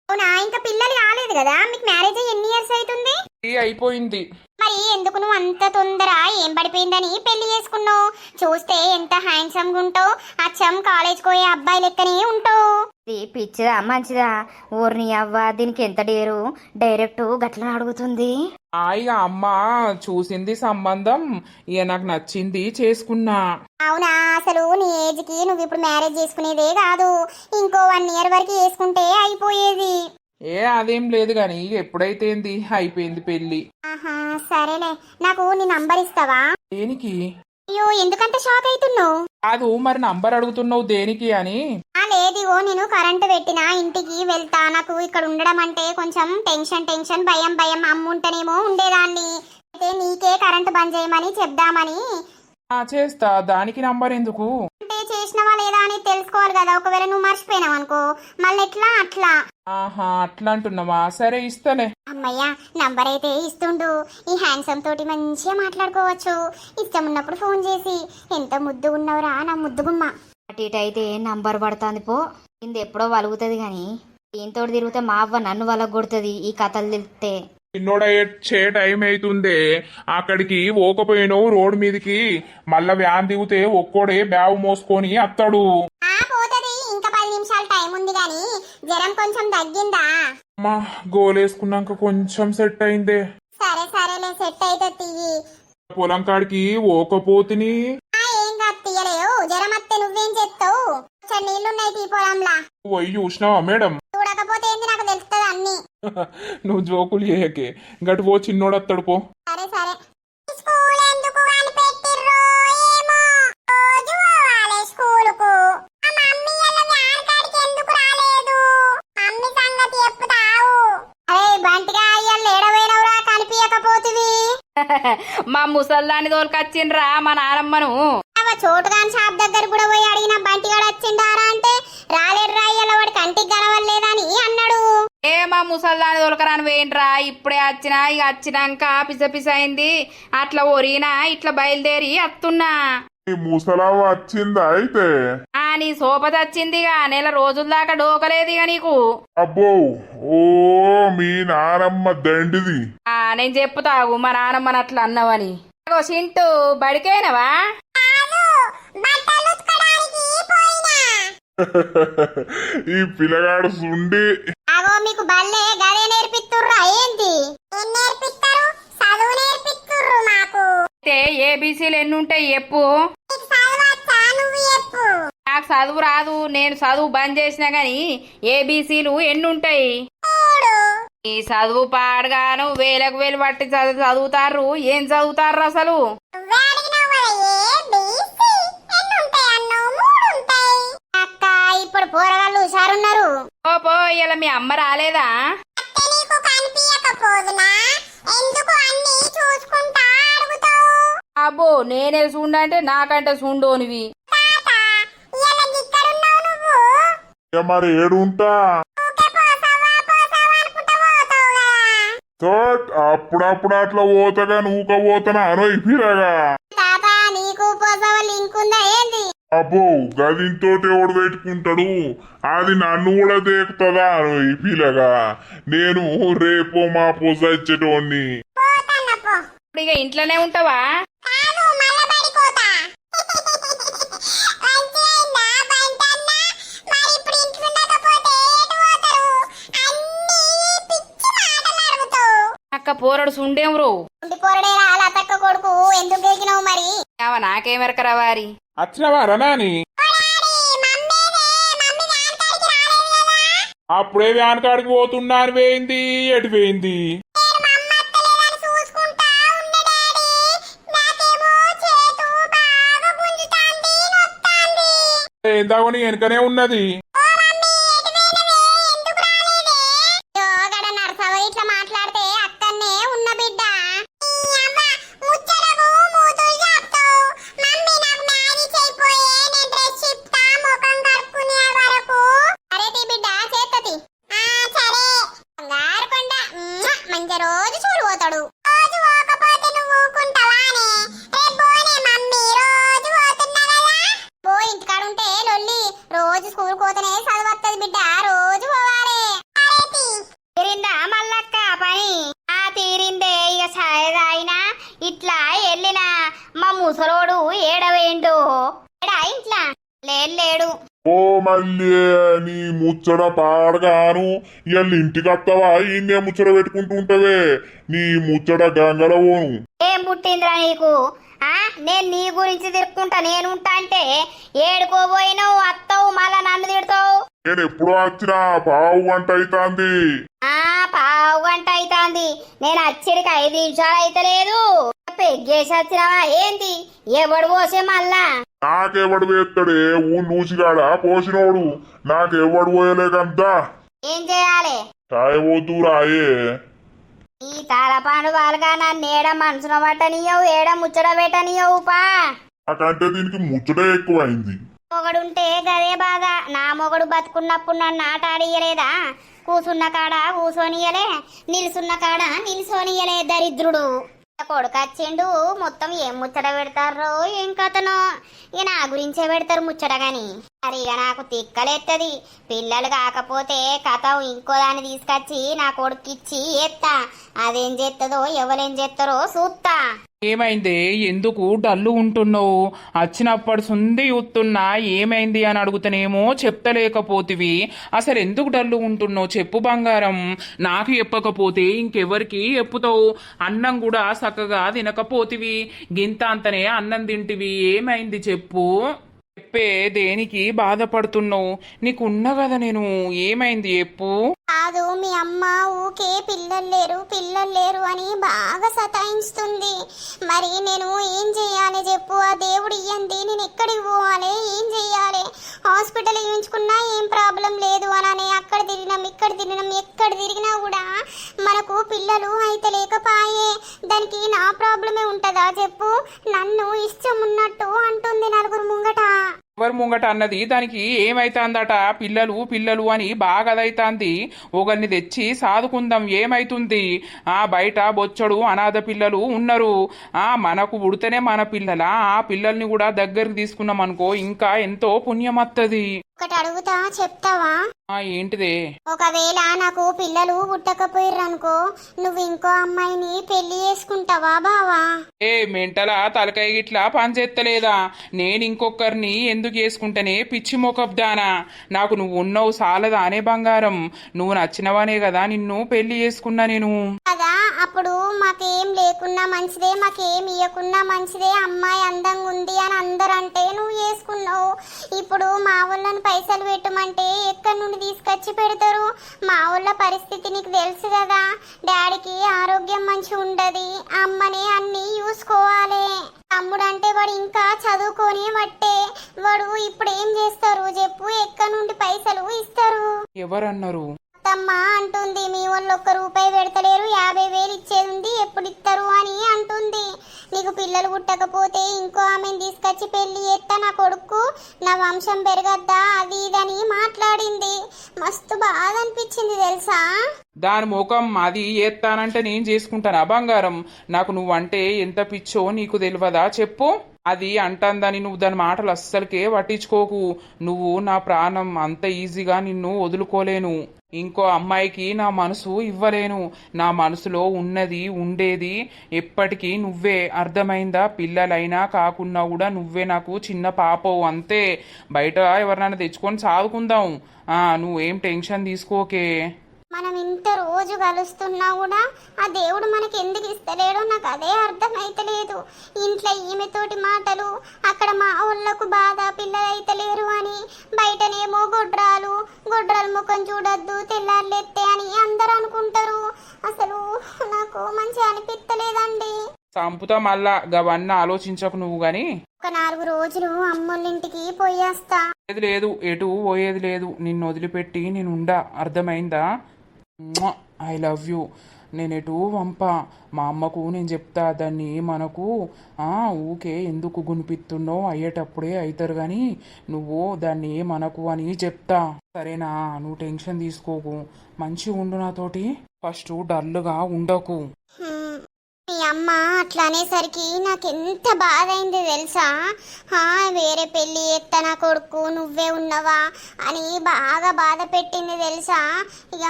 అవునా, ఇంకా పిల్లలు కాలేదు కదా? మీకు మ్యారేజ్ ఎన్ని ఇయర్స్ అవుతుంది?
అయిపోయింది.
మరి ఎందుకు నువ్వు అంత తొందర ఏం పడిపోయిందని పెళ్లి చేసుకున్నావు? చూస్తే ఎంత హ్యాండ్సమ్ గా ఉంటావు, అచ్చం కాలేజ్ పోయే అబ్బాయి లెక్కనే ఉంటావు. పిచ్చిదా మంచిదా? ఊరిని అవ్వ, దీనికి ఎంత డేరు, డైరెక్ట్ గట్ల అడుగుతుంది.
ఇక అమ్మ చూసింది సంబంధం, ఇక నాకు నచ్చింది చేసుకున్నా.
అవునా? అసలు నీ ఏజ్ కి నువ్వు ఇప్పుడు మ్యారేజ్ చేసుకునేదే కాదు, ఇంకో 1 year వరకు చేసుకుంటే అయిపోయేది.
అదేం లేదు గాని ఎప్పుడైతే ఏంది, అయిపోయింది పెళ్లి.
సరేలే, నాకు నీ నంబర్ ఇస్తావా?
దేనికి?
అయ్యో, ఎందుకంత షాక్ అవుతున్నావు?
కాదు, మరి నంబర్ అడుగుతున్నావు దేనికి అని?
లేదిగో, నేను కరెంటు పెట్టినా ఇంటికి వెళ్తా. నాకు ఇక్కడ ఉండడం అంటే కొంచెం టెన్షన్ భయం అమ్ముంటేనేమో ఉండేదాన్ని. అయితే నీకే కరెంటు బంద్ చేయమని చెప్దామని.
చేస్తా, దానికి నంబర్ ఎందుకు?
అంటే చేసినవా లేదా అని తెలుసుకోవాలి కదా, ఒకవేళ నువ్వు మర్చిపోయినావు అనుకో మళ్ళీ ఎట్లా? అట్లా.
అట్లా అంటున్నావా? సరే ఇస్తానే.
అమ్మయ్యా, నంబర్ అయితే ఇస్తుండు. ఈ హ్యాండ్సమ్ తోటి మంచిగా మాట్లాడుకోవచ్చు. ఇష్టం ఉన్నప్పుడు ఫోన్ చేసి. ఎంత ముద్దు ఉన్నవరా నా ముద్దు గుమ్మ. అటు ఇటు అయితే నంబర్ పడుతుంది పో. ఇది ఎప్పుడో వలుగుతుంది గాని దీంతో తిరిగితే మా అవ్వ నన్ను వలగొడుతుంది ఈ కథలు తెలిస్తే.
చిన్నోడచ్చే టైం అవుతుందే, అక్కడికి ఓకపోయినావు రోడ్డు మీదకి. మళ్ళా వ్యాన్ దిగితే ఒక్కోడే బ్యాగు మోసుకొని అత్తాడు.
పోతది, ఇంకా 10 నిమిషాలు టైం ఉంది గాని జ్వరం కొంచెం తగ్గిందా?
అమ్మా, గోలేసుకున్నాక కొంచెం సెట్ అయిందే.
సరేలే, సెట్ అయితే తీయి.
పొలం కాడికి ఓకపోతిని.
ఏం కాదు, తీయలేవు. జ్వరం వస్తే నువ్వేం చెప్తావు? నీళ్లున్నాయి తీ పొలంలా.
పోయి చూసినావా మేడం?
చూడకపోతే ఏంది, నాకు తెలుస్తుంది అన్ని.
నువ్వు జోకులు చేయకే, గటు పో, చిన్నోడు అత్తాడు పో.
సరే. స్కూల్ ఎందుకు అని పెట్టిర్రో ఏమో, రోజు పోవాలి స్కూలుకు. ఆ మమ్మీ వాళ్ళ వ్యాన్ కాడికి ఎందుకు రాలేదు? మమ్మీ సంగతి చెప్పుతావు. అరే బంటిగా, అయ్యలు ఏడవైనవురా, కనిపించకపోతివి.
మా ముసల్దాన్ని తోలుకొచ్చిండ్రా మా నానమ్మను.
చోటుగాని షాప్ దగ్గర కూడా పోయి అడిగిన బంటిగాడు వచ్చిండారా అంటే రాలేడు రాయ్యల వాడి కంటికి కనవలేదని అన్నాడు.
మా ముసల్దాన్ని తోలుకరాని వేయండిరా, ఇప్పుడే వచ్చినా, ఇక వచ్చినాక పిస అయింది, అట్లా ఒరిగినా ఇట్లా బయలుదేరి వస్తున్నా.
ముసలావ వచ్చిందా అయితే?
నీ సోపతి వచ్చిందిగా, నెల రోజుల దాకా డోకలేదు ఇక నీకు.
అబ్బో, ఓ మీ నానమ్మ దండిది.
నేను చెప్పుతాగు మా నానమ్మని అట్లా అన్నవని. చింటూ బడికేనవా?
ఈ పిల్లగాడు సుండి.
అగో మీకు బల్లే గదే నేర్పిస్తుర్రా ఏంటి? ఏం నేర్పిస్తారు? చదువు నేర్పిస్తుర్రు మాకు.
అయితే ఏబీసీలు ఎన్ని ఉంటాయి చెప్పు. నాకు చదువు రాదు, నేను చదువు బంద్ చేసినా గాని ఏబీసీలు ఎన్ని ఉంటాయి? ఈ చదువు పాడగాను వేలకు వేలు పట్టి చదువుతారు. ఏం చదువుతారు అసలు?
అక్క ఇప్పుడు పోరగాళ్ళు హుషారున్నారు.
పో ఇలా మీ అమ్మ రాలేదా? అబ్బో నేనే చూడంటే నాకంటే చూడోనివి.
మరి ఏడుంటా అప్పుడప్పుడు అట్లా పోతగా నూకపోతానా అనోయ్ పిల్లగా.
నీకు పోసవ లింక్ ఉందా ఏంది?
అబ్బో గదింతోటి ఎవడు పెట్టుకుంటాడు, అది నన్ను కూడా దేకుతుందా అనోయ్ పిల్లగా. నేను రేపో మా పొజ ఇచ్చేటోడిని.
ఇక ఇంట్లోనే ఉంటావా? అక్క పోరడు సుండేమ్రో.
కొడుకు ఎందుకు గెలికినావు మరి?
నాకేమెరకరా వారి.
వచ్చినవారా నాని? అప్పుడే వ్యాన్ కాడికి పోతున్నా అని పోయింది, ఎటు పోయింది? ఏందాగని వెనుకనే ఉన్నది.
ఇట్లా మాట్లాడితే అక్కడనే ఉన్న బిడ్డ. రోజు చూడు పోతాడు. రోజు పోకపోతే నువ్వు ఊకుంటావానే? మమ్మీ రోజు పోతున్నా కదా. పో ఇంటికాడ ఉంటే లొల్లి. రోజు స్కూల్ పోతేనే చదవత్తది బిడ్డ, రోజు పోవాలి. తీరిందా మల్లక్క పని? తీరిందే. ఇక ఛాయ్ తాగినా ఇట్లా వెళ్ళినా. మా ముసలోడు ఏడవేండు. ఏడా ఇంట్లా లేడు.
ఓ మళ్ళీ నీ ముచ్చట పాడగాను. ఇవాళ ఇంటికి వస్తావా? ఈయనే ముచ్చట పెట్టుకుంటూ ఉంటావే. నీ ముచ్చట గంగల పోను.
ఏం పుట్టిందిరా నీకు? నేను నీ గురించి తిరుక్కుంటా నేనుంటా అంటే ఏడుకోబోయినావు, అత్తవు, మళ్ళా నన్ను తిడతావు.
నేను ఎప్పుడు వచ్చినా పావు గంట అవుతాంది.
పావు గంట అవుతాంది. నేను వచ్చేడికి 5 నిమిషాలు అయితే లేదు. పెగ్గేసి వచ్చినావా ఏంది? ఎవడు పోసే మళ్ళా?
నాకెవడు వేస్తాడే? ఊసిగాడ పోసినోడు. నాకెవడు పోయలేకంతా.
ఏం చేయాలి?
చాయ్ పోతూ రాయే.
ఈ తలపాండు వాళ్ళగా నన్ను ఏడ మనసున పట్టనియవు, ఏడ ముచ్చట పెట్టనియవు. పా
నాకంటే దీనికి ముచ్చట ఎక్కువైంది.
మొగడుంటే గదే బాధ. నా మొగడు బతుకున్నప్పుడు నన్ను ఆట ఆడియలేదా? కూసున్న కాడ కూసోనియలే, నిలుసున్న కాడ నిలుసోనియలే దరిద్రుడు. కొడుకు వచ్చిండు, మొత్తం ఏం ముచ్చట పెడతారో ఏం కథనో. ఇక నా గురించే పెడతారు ముచ్చట గాని. మరి ఇక నాకు తిక్కలేత్తది. పిల్లలు కాకపోతే కథ ఇంకో దాన్ని తీసుకొచ్చి నా కొడుకిచ్చి ఎత్తా. అదేం చేస్తుందో ఎవరేం చేస్తారో చూస్తా.
ఏమైంది? ఎందుకు డల్లు ఉంటున్నావు? వచ్చినప్పటి సుంది చూస్తున్నా ఏమైంది అని అడుగుతానేమో చెప్తలేకపోతివి. అసలు ఎందుకు డల్లు ఉంటున్నావు చెప్పు బంగారం. నాకు చెప్పకపోతే ఇంకెవరికి చెప్పుతావు? అన్నం కూడా చక్కగా తినకపోతివి, గింత అంతనే అన్నం తింటివి. ఏమైంది చెప్పు. చెప్పే దేనికి బాధపడుతున్నావు? నీకున్నా కదా నేను. ఏమైంది చెప్పు.
కాదు, మీ అమ్మ ఊకే పిల్లలు లేరు అని బాగా సతాయిస్తుంది. మరి నేను ఏం చెయ్యాలి చెప్పు? ఆ దేవుడు ఇయ్యండి, నేను ఎక్కడికి పోవాలి? ఏం చెయ్యాలి? హాస్పిటల్ చూయించుకున్నా ఏం ప్రాబ్లం లేదు అని అక్కడ అక్కడ తిరిగినాం ఇక్కడ తిరిగినాం ఎక్కడ తిరిగినా కూడా మనకు పిల్లలు అయితే లేకపాయే. దానికి నా ప్రాబ్లమే ఉంటుందా చెప్పు? నన్ను ఇష్టం ఉన్నట్టు అంటుంది నలుగురు ముంగట.
ఎవరి ముంగట అన్నది దానికి ఏమైతుందట? పిల్లలు పిల్లలు అని బాగా అదైతాంది. ఒకరిని తెచ్చి సాదుకుందాం, ఏమైతుంది? బయట బొచ్చడు అనాథ పిల్లలు ఉన్నారు. మనకు పుడితేనే మన పిల్లల, ఆ పిల్లల్ని కూడా దగ్గరికి తీసుకున్నాం అనుకో ఇంకా ఎంతో పుణ్యం వత్తది.
ఒకటి అడుగుతా, చెప్తావా?
ఏంటిదే?
ఒకవేళ నాకు పిల్లలు పుట్టకపోయిర్రనుకో, నువ్వు ఇంకో అమ్మాయిని పెళ్లి చేసుకుంటావా బావా?
మెంటల తలకాయ గిట్లా పనిచేత్తలేదా? నేను ఇంకొకరిని ఎందుకు చేసుకుంటేనే పిచ్చి మొకబ్దానా? నాకు నువ్వు ఉన్నావు సాలదా అనే బంగారం? నువ్వు నచ్చినవానే కదా నిన్ను పెళ్లి చేసుకున్నా నేను
కదా. అప్పుడు మాకేం లేకున్నా మంచిదే, మాకేం ఇయ్యకున్నా మంచిదే, అమ్మాయి అందంగా ఉంది అని అందరంటే నువ్వు చేసుకున్నావు. ఇప్పుడు మా వాళ్ళని పైసలు పెట్టమంటే ఎక్కడి నుండి తీసుకొచ్చి పెడతారు? మా వాళ్ళ పరిస్థితి నీకు తెలుసు కదా. డాడీకి ఆరోగ్యం మంచిగా ఉండదు, అమ్మనే అన్ని చూసుకోవాలి. తమ్ముడు అంటే వాడు ఇంకా చదువుకొని బట్టే. వాడు ఇప్పుడు ఏం చేస్తారు చెప్పు? ఎక్కడి నుండి పైసలు ఇస్తారు?
ఎవరన్నారు?
అత్తమ్మ అంటుంది మీ వాళ్ళు ఒక్క రూపాయి పెడతలేరు, 50,000 ఇచ్చేది ఉంది, ఎప్పుడు ఇస్తారు అని అంటుంది. నీకు పిల్లలు పుట్టకపోతే ఇంకో ఆమెను తీసుకొచ్చి పెళ్లి చేస్తా, నా కొడుకు నా వంశం పెరగద్దా అది ఇదని మాట్లాడింది. మస్తు బాధ అనిపించింది తెలుసా.
దాని ముఖం అది ఏత్తానంటే నేను చేసుకుంటానా బంగారం? నాకు నువ్వంటే ఎంత పిచ్చో నీకు తెలియదా చెప్పు? అది అంటుందని నువ్వు దాని మాటలు అస్సలకే పట్టించుకోకు. నువ్వు నా ప్రాణం, అంత ఈజీగా నిన్ను వదులుకోలేను. ఇంకో అమ్మాయికి నా మనసు ఇవ్వలేను. నా మనసులో ఉన్నది ఉండేది ఎప్పటికీ నువ్వే, అర్థమైందా? పిల్లలైనా కాకున్నా కూడా నువ్వే నాకు చిన్న పాపవు అంతే. బయట ఎవరినైనా తెచ్చుకొని సాదుకుందాం. నువ్వేం టెన్షన్ తీసుకోకే.
మనం ఇంత రోజు కలుస్తున్నా కూడా ఆ దేవుడు మనకి ఎందుకు ఇస్తలేడో నాకు అదే అర్థమైతలేదు. ఇంట్లో ఈమెతోటి మాటలు, అక్కడ మా ఊళ్ళకు బాధ పిల్లలు అయితే లేరు అని, బయటనేమో గొడ్రాలు ముఖం చూడొద్దు తెల్లారులెత్తే అని అందరూ అనుకుంటారు. అసలు నాకు మంచిగా అనిపిస్తలేదండి.
సంపుతా మళ్ళా గవన్నీ ఆలోచించకు నువ్వు గాని.
ఒక 4 రోజులు అమ్మోళ్ళింటికి పోయేస్తా.
లేదు ఎటు పోయేది లేదు. నిన్ను వదిలిపెట్టి నేను ఉండా, అర్థమైందా? I love you. నేను ఎటు వంప. మా అమ్మకు నేను చెప్తా దాన్ని మనకు ఊకే ఎందుకు గునిపిస్తున్నావు, అయ్యేటప్పుడే అవుతారు కానీ నువ్వు దాన్ని మనకు అని చెప్తా. సరేనా? నువ్వు టెన్షన్ తీసుకోకు, మంచిగా ఉండు నాతోటి. ఫస్ట్ డల్గా ఉండకు.
మీ అమ్మ అట్లా అనేసరికి నాకెంత బాధ అయింది తెలుసా. వేరే పెళ్ళి ఎత్తా నా కొడుకు నువ్వే ఉన్నవా అని బాగా బాధ పెట్టింది తెలుసా. ఇక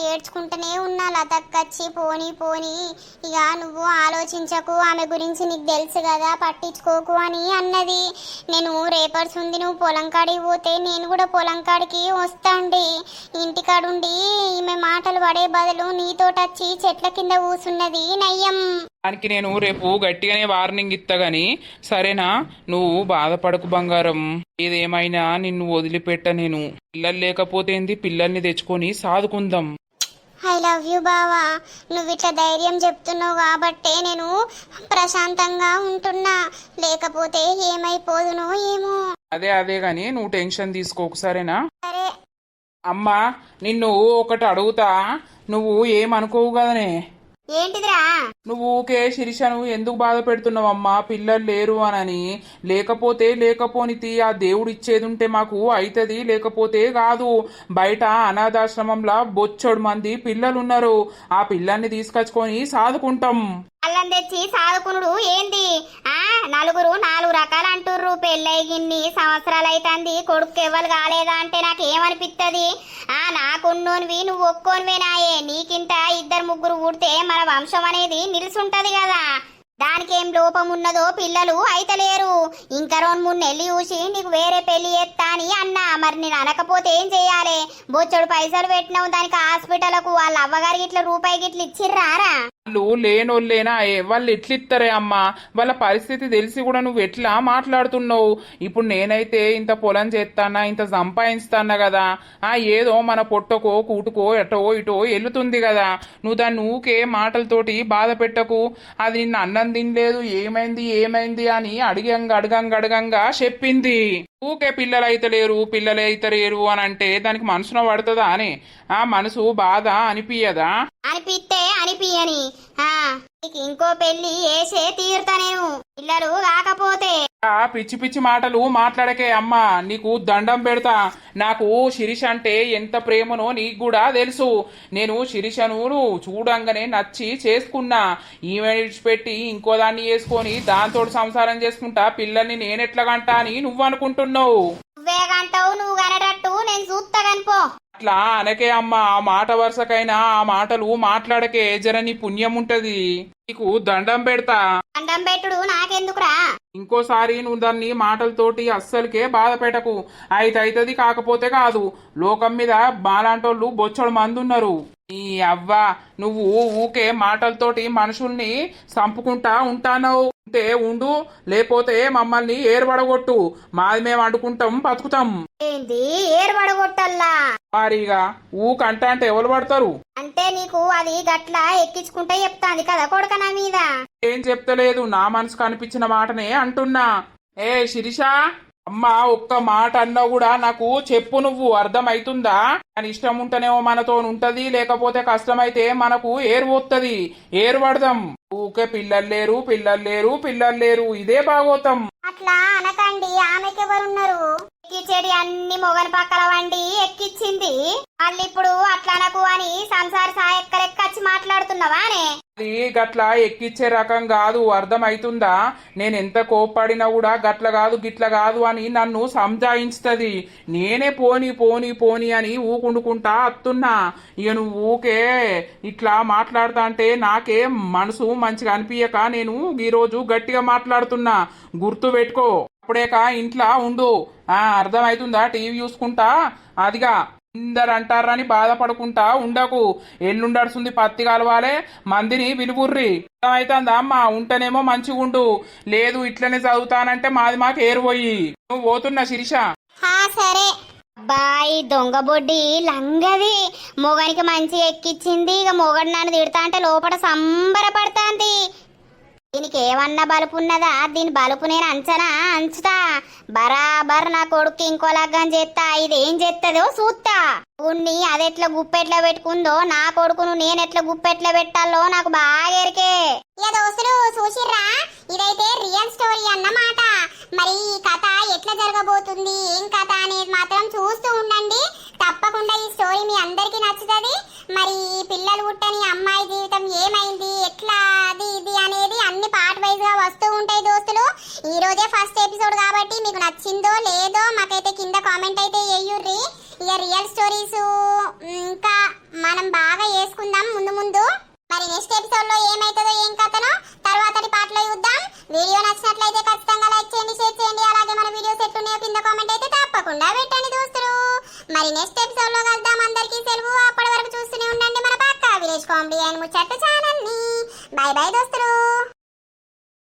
ఏడ్చుకుంటూనే ఉన్నా. లతక్కచ్చి పోనీ ఇక నువ్వు ఆలోచించకు, ఆమె గురించి నీకు తెలుసు కదా, పట్టించుకోకు అని అన్నది. నేను రేపటి ఉంది నువ్వు పొలం కాడికి పోతే నేను కూడా పొలం కాడికి వస్తాండి. ఇంటికాడుండి ఈమె మాటలు పడే బదులు నీతోటచ్చి చెట్ల కింద కూసున్నది నయ్యం.
దానికి నేను రేపు గట్టిగానే వార్నింగ్ ఇస్తా గాని సరేనా? నువ్వు బాధపడకు బంగారం. ఏదేమైనా నిన్ను వదిలిపెట్ట నేను. పిల్లలు లేకపోతే ఏంది, పిల్లల్ని తెచ్చుకొని సాదుకుందాం.
ఐ లవ్ యూ బావా. నువ్వు ఇట్లా ధైర్యం చెప్తున్నావు కాబట్టే నేను ప్రశాంతంగా ఉంటున్నా, లేకపోతే ఏమైపోదునో ఏమో.
అదే గాని నువ్వు టెన్షన్ తీసుకోకు సరేనా?
సరే.
అమ్మా నిన్ను ఒకటి అడుగుతా, నువ్వు ఏమనుకోవు కదనే?
ఏంటిదిరా?
నువ్వు ఊకే శిరీషను ఎందుకు బాధ పెడుతున్నావమ్మా? పిల్లలు లేరు అనని. లేకపోనితి, ఆ దేవుడు ఇచ్చేది ఉంటే మాకు అవుతుంది, లేకపోతే కాదు. బయట అనాథాశ్రమంలో బొచ్చడు మంది పిల్లలున్నారు. ఆ పిల్లల్ని తీసుకొచ్చుకొని సాదుకుంటాం.
అల్లం తెచ్చి సాదుకునుడు ఏంది? నలుగురు 4 రకాలు అంటుర్రు. పెళ్ళయి గిన్ని సంవత్సరాలు అవుతుంది, కొడుకు ఎవ్వరు కాలేదా అంటే నాకేమనిపిస్తుంది? నాకున్నోనివి నువ్వు ఒక్కోనివేనాయే. నీకింత 2-3 ఊడితే మన వంశం అనేది నిలుసుంటది కదా. దానికేం లోపం ఉన్నదో, పిల్లలు అయితలేరు. ఇంకా 2-3 నెలలు చూసి నీకు వేరే పెళ్లి చేస్తా అని అన్నా. మరి నేను అనకపోతే ఏం చెయ్యాలి? బొచ్చడు పైసలు పెట్టినావు దానికి హాస్పిటల్కు. వాళ్ళ అవ్వగారికి ఇట్లా రూపాయి గిట్ల ఇచ్చిర్రారా?
వాళ్ళు లేనోళ్ళేనా? వాళ్ళు ఎట్లిస్తారే అమ్మా? వాళ్ళ పరిస్థితి తెలిసి కూడా నువ్వు ఎట్లా మాట్లాడుతున్నావు? ఇప్పుడు నేనైతే ఇంత పొలం చేస్తానా, ఇంత సంపాదిస్తానా కదా. ఏదో మన పొట్టకో కూటుకో ఎటో ఇటో వెళ్తుంది కదా. నువ్వు దాన్ని ఊకే మాటలతోటి బాధ పెట్టకు. అది నిన్ను అన్నం తినలేదు, ఏమైంది అని అడగంగా చెప్పింది. ఊకే పిల్లలు అయితే లేరు అని అంటే దానికి మనసున పడుతుందా అని ఆ మనసు బాధ అనిపించదా?
అనిపిస్తే అనిపియని నీకు ఇంకో పెళ్లి వేసే తీరుతా నేను పిల్లలు కాకపోతే.
ఆ పిచ్చి పిచ్చి మాటలు మాట్లాడకే అమ్మా, నీకు దండం పెడతా. నాకు శిరీష అంటే ఎంత ప్రేమనో నీకు కూడా తెలుసు. నేను శిరీషను చూడంగానే నచ్చి చేసుకున్నా. ఈమె విడిచిపెట్టి ఇంకో దాన్ని చేసుకొని దాంతో సంసారం చేసుకుంటా పిల్లల్ని నేనెట్లా గంటా అని నువ్వు అనుకుంటున్నావు.
నువ్వే గంటవు, నువ్వు కనటట్టు నేను చూస్తా కనిపో.
అట్లా అనకే అమ్మా, ఆ మాట వరుసకైనా ఆ మాటలు మాట్లాడకే, జర నీ పుణ్యం ఉంటది. నీకు దండం పెడతా.
దండం పెట్టుడు నాకెందుకురా?
ఇంకోసారి నువ్వు దాన్ని మాటలతోటి అస్సలకే బాధ పెట్టకు. అయితది కాకపోతే కాదు. లోకం మీద బాలాంటోళ్ళు బొచ్చడు మంది ఉన్నారు. ఈ అవ్వ నువ్వు ఊకే మాటలతోటి మనుషుల్ని చంపుకుంటా ఉంటానవు. ఉంటే ఉండు, లేకపోతే మమ్మల్ని ఏర్పడగొట్టు. మాది మేము అండుకుంటాం, బతుకుతాం.
ఏంది ఏర్పడగొట్టల్లా?
వారిగా ఊకంట అంటే ఎవరు పడతారు?
అంటే నీకు అది గట్ల ఎక్కించుకుంటే చెప్తాంది కదా కొడుక నా మీద.
ఏం చెప్తలేదు, నా మనసుకు అనిపించిన మాటనే అంటున్నా. ఏ శిరీష, అమ్మ ఒక్క మాట అన్నా కూడా నాకు చెప్పు, నువ్వు అర్థమైతుందా? అని ఇష్టం ఉంటేనేమో మనతో ఉంటది, లేకపోతే కష్టమైతే మనకు ఏరు పోతుంది, ఏరు పడదాం. ఊకే పిల్లలు లేరు ఇదే భాగోతం.
అట్లా అనకండి, ఆమెకెవరున్నారు? ఎక్కిచ్చేది అన్ని మొగని పక్కల వండి ఎక్కిచ్చింది. మళ్ళీ ఇప్పుడు అట్లా అనకు అని సంసార సాయక్కలెక్కచ్చి మాట్లాడుతున్నావానే?
అది గట్లా ఎక్కిచ్చే రకం కాదు, అర్థమైతుందా? నేను ఎంత కోప్పడినా కూడా గట్ల కాదు గిట్ల కాదు అని నన్ను సంజాయించుతుంది. నేనే పోని అని ఊకుండుకుంటా అత్తున్నా. ఇక నువ్వు ఊకే ఇట్లా మాట్లాడుతా అంటే నాకే మనసు మంచిగా అనిపించక నేను ఈరోజు గట్టిగా మాట్లాడుతున్నా. గుర్తు పెట్టుకో. అప్పుడేక ఇంట్లో ఉండు. అర్థమైతుందా? టీవీ చూసుకుంటా అదిగా అందరు అంటారని బాధపడుకుంటా ఉండకు. ఎల్లుండడుస్తుంది పత్తి కలవాలే, మందిని విలుగుర్రి. అర్థమైతుందా అమ్మా? ఉంటేనేమో మంచిగుండు, లేదు ఇట్లనే చదువుతానంటే మాది మాకు ఏరుపోయి. నువ్వు పోతున్నా శిరీష.
సరే బాయ్. దొంగ బొడ్డి లంగది మొగనికి మంచి ఎక్కిచ్చింది. ఇక మొగడు నన్ను తిడతా అంటే లోపల సంబరపడతాంది. దీనికి ఏమన్నా బలుపు ఉన్నదా? దీని బలుపు నేను అంచుతా. బరాబర్ నా కొడుకు ఇంకో లగ్గం చేస్తా. ఇదేం చేస్తుందో చూస్తా. ఉన్ని అదెట్లా గుప్పెట్లా పెట్టుకుందో నా కొడుకును నేనెట్లా గుప్పెట్లా పెట్టాలో నాకు బాగా ఎరికే. దోస్తులు చూసిర్రా, ఇదైతే రియల్ స్టోరీ అన్నమాట. మరి ఈ కథ ఎట్లా జరగబోతుంది, ఏం కథ అనేది మాత్రం చూస్తూ ఉండండి. తప్పకుండా ఈ స్టోరీ మీ అందరికీ నచ్చుతుంది. మరి పిల్లలు పుట్టని అమ్మాయి జీవితం ఏమైంది, ఎట్లా అది ఇది అనేది అన్ని పార్ట్ వైజ్ గా వస్తూ ఉంటాయి దోస్తులు. ఈ రోజే ఫస్ట్ ఎపిసోడ్ కాబట్టి మీకు నచ్చిందో లేదో మాకైతే కింద కామెంట్ అయితే చేయుర్రి. ఇక రియల్ స్టోరీస్ ఇంకా మనం బాగా చేసుకుందాం ముందు. మరి నెక్స్ట్ ఎపిసోడ్ లో ఏమైతుందో ఏం కథనో తర్వాతటి పార్ట్ లో చూద్దాం. వీడియో నచ్చినట్లయితే ఖచ్చితంగా లైక్ చేయండి, షేర్ చేయండి. అలాగే మన వీడియోస్ ఎట్లున్నాయో కింద కామెంట్ అయితే తప్పకుండా పెట్టండి దోస్తులు. మరి నెక్స్ట్ ఎపిసోడ్ లో కలుద్దాం. అందరికీ సెలవు. అప్పటి వరకు చూస్తూనే ఉండండి మన పక్కా విలేజ్ కామెడీ అండ్ ముచ్చట్టు ఛానల్ ని. బై బై దోస్తులు.